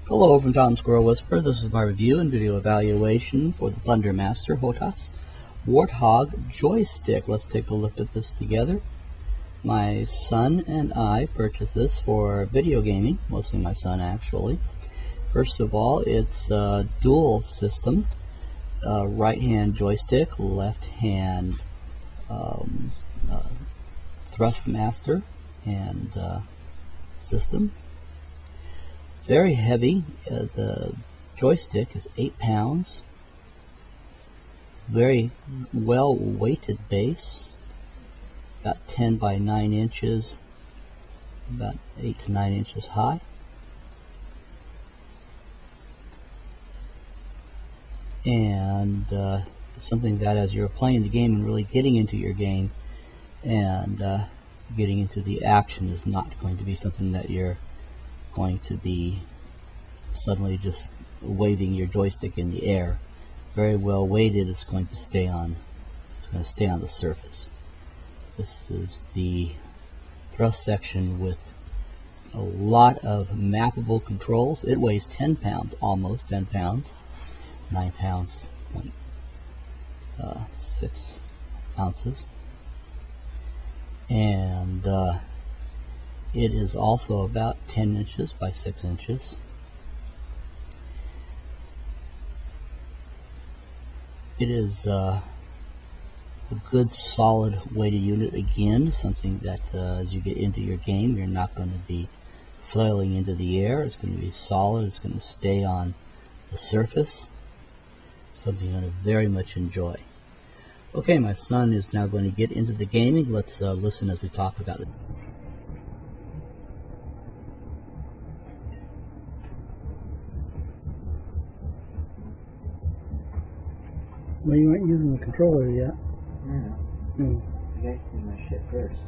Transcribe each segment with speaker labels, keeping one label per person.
Speaker 1: Hello from Tom Squirrel Whisperer. This is my review and video evaluation for the Thrustmaster HOTAS Warthog joystick. Let's take a look at this together. My son and I purchased this for video gaming, mostly my son actually. First of all, it's a dual system, right hand joystick, left hand Thrustmaster and system. Very heavy. The joystick is 8 pounds. Very well weighted base. About 10 by 9 inches. About 8 to 9 inches high. And something that as you're playing the game and really getting into your game and getting into the action is not going to be something that you're going to be suddenly just waving your joystick in the air. Very well weighted. It's going to stay on. It's going to stay on the surface. This is the thrust section with a lot of mappable controls. It weighs 10 pounds, almost 10 pounds, 9 pounds, 6 ounces, and it is also about 10 inches by 6 inches. It is a good solid weighted unit. Again, something that as you get into your game, you're not going to be flailing into the air. It's going to be solid. It's going to stay on the surface. Something you're going to very much enjoy. Okay, my son is now going to get into the gaming. Let's listen as we talk about it.
Speaker 2: Well, you aren't using the controller yet.
Speaker 3: No. I gotta do my shit first.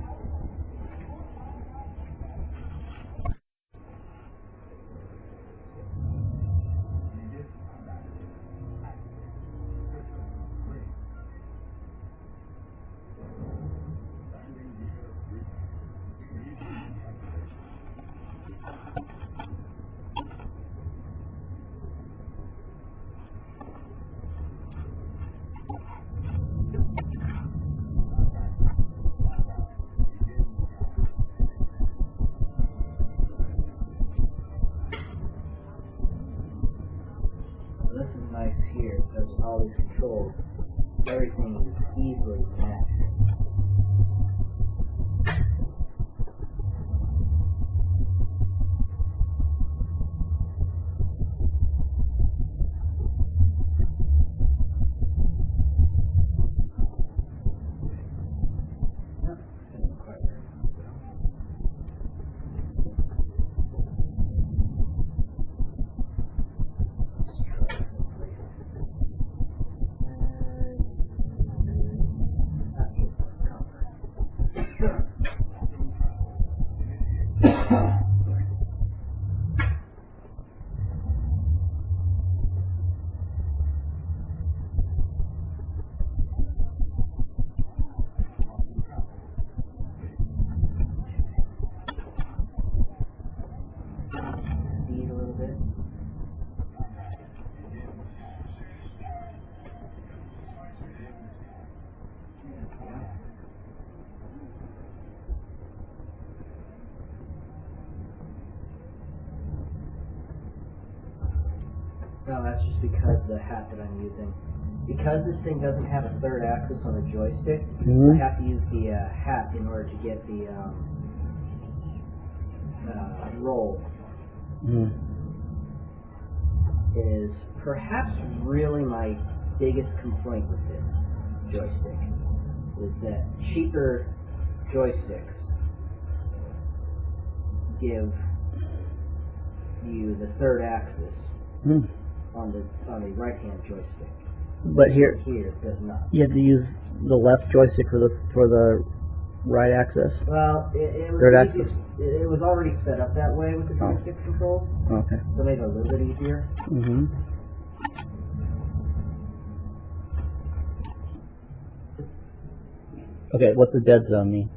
Speaker 3: This is nice here because all these controls, everything is easily matched. Speed a little bit. No, that's just because of the hat that I'm using. Because this thing doesn't have a third axis on the joystick, I have to use the hat in order to get the roll. Is perhaps really my biggest complaint with this joystick, is that cheaper joysticks give you the third axis on the right hand joystick.
Speaker 2: But here
Speaker 3: it does not.
Speaker 2: you have to use the left joystick for the right axis.
Speaker 3: Well, it was
Speaker 2: Third
Speaker 3: easy.
Speaker 2: axis.
Speaker 3: It was already set up that way with the joystick controls,
Speaker 2: Okay.
Speaker 3: so it made it a little bit easier.
Speaker 2: Okay, what's the dead zone mean?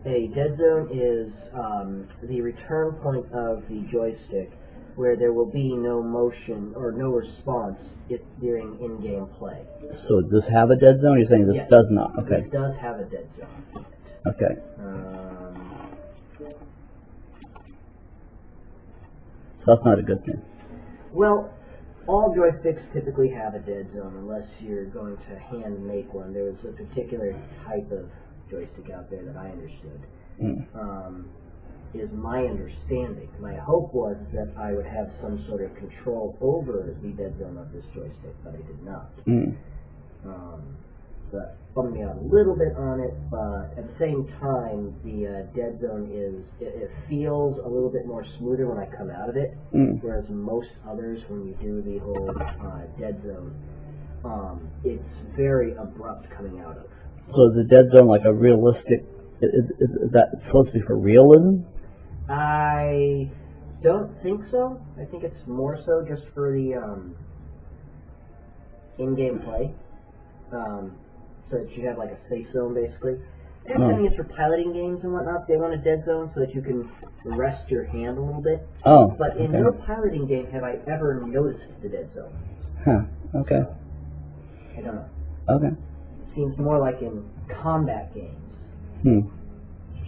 Speaker 3: A dead zone is the return point of the joystick where there will be no motion or no response during in-game play.
Speaker 2: So does this have a dead zone? You're saying this
Speaker 3: Yes.
Speaker 2: does not? Okay.
Speaker 3: This does have a dead zone.
Speaker 2: Okay. So that's not a good thing.
Speaker 3: Well, all joysticks typically have a dead zone unless you're going to hand make one. There was a particular type of joystick out there that I understood. Is my understanding. My hope was that I would have some sort of control over the dead zone of this joystick, but I did not. That bummed me out a little bit on it, but at the same time, the dead zone it feels a little bit more smoother when I come out of it, whereas most others, when you do the whole dead zone, it's very abrupt coming out of.
Speaker 2: So is the dead zone like a realistic? Is that supposed to be for realism?
Speaker 3: I don't think so. I think it's more so just for the in-game play, so that you have like a safe zone basically. And I think it's for piloting games and whatnot. They want a dead zone so that you can rest your hand a little bit. But in no piloting game have I ever noticed the dead zone.
Speaker 2: Okay.
Speaker 3: I don't know.
Speaker 2: Okay.
Speaker 3: Seems more like in combat games.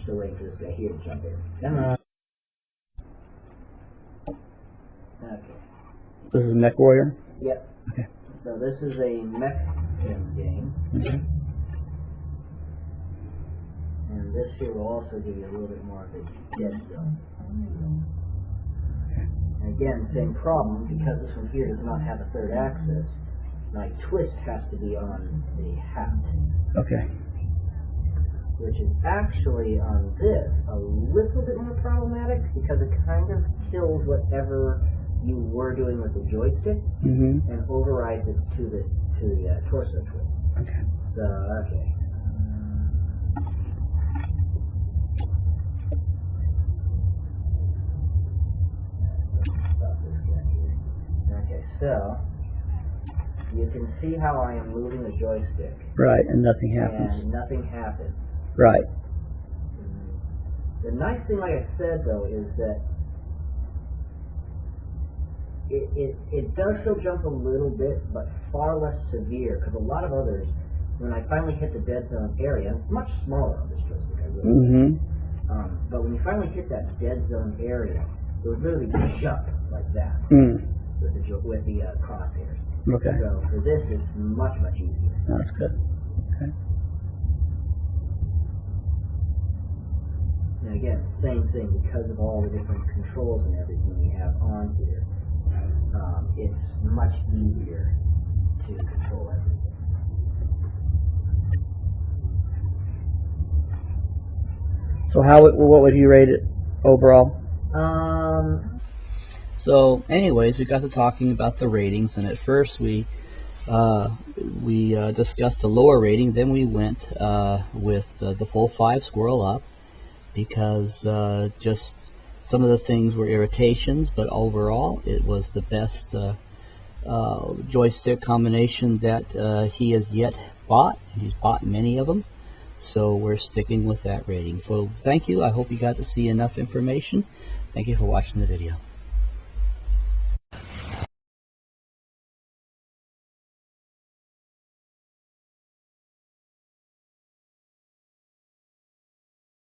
Speaker 3: Still waiting for this guy here to jump in. Okay.
Speaker 2: This is Mech Warrior?
Speaker 3: Yep.
Speaker 2: Okay.
Speaker 3: So this is a mech sim game. And this here will also give you a little bit more of a dead zone. And again, same problem, because this one here does not have a third axis, my twist has to be on the hat.
Speaker 2: Okay.
Speaker 3: Which is actually on this a little bit more problematic because it kind of kills whatever you were doing with the joystick and overrides it to the torso twist.
Speaker 2: Okay.
Speaker 3: So okay. Let's stop this guy here. Okay, so you can see how I am moving the joystick.
Speaker 2: Right, and nothing happens.
Speaker 3: And nothing happens.
Speaker 2: Right.
Speaker 3: The nice thing, like I said, though, is that it does still jump a little bit, but far less severe, because a lot of others, when I finally hit the dead zone area, and it's much smaller on this joystick, I really but when you finally hit that dead zone area, it would literally jump like that with the crosshairs.
Speaker 2: Okay.
Speaker 3: So for this, it's much easier.
Speaker 2: That's good. Okay.
Speaker 3: And again, same thing, because of all the different controls and everything we have on here, it's much easier to control everything.
Speaker 2: So what would you rate it overall?
Speaker 1: So anyways, we got to talking about the ratings, and at first we discussed a lower rating, then we went with the full 5 squirrel up, because just some of the things were irritations, but overall it was the best joystick combination that he has yet bought, and he's bought many of them, so we're sticking with that rating. So thank you. I hope you got to see enough information. Thank you for watching the video.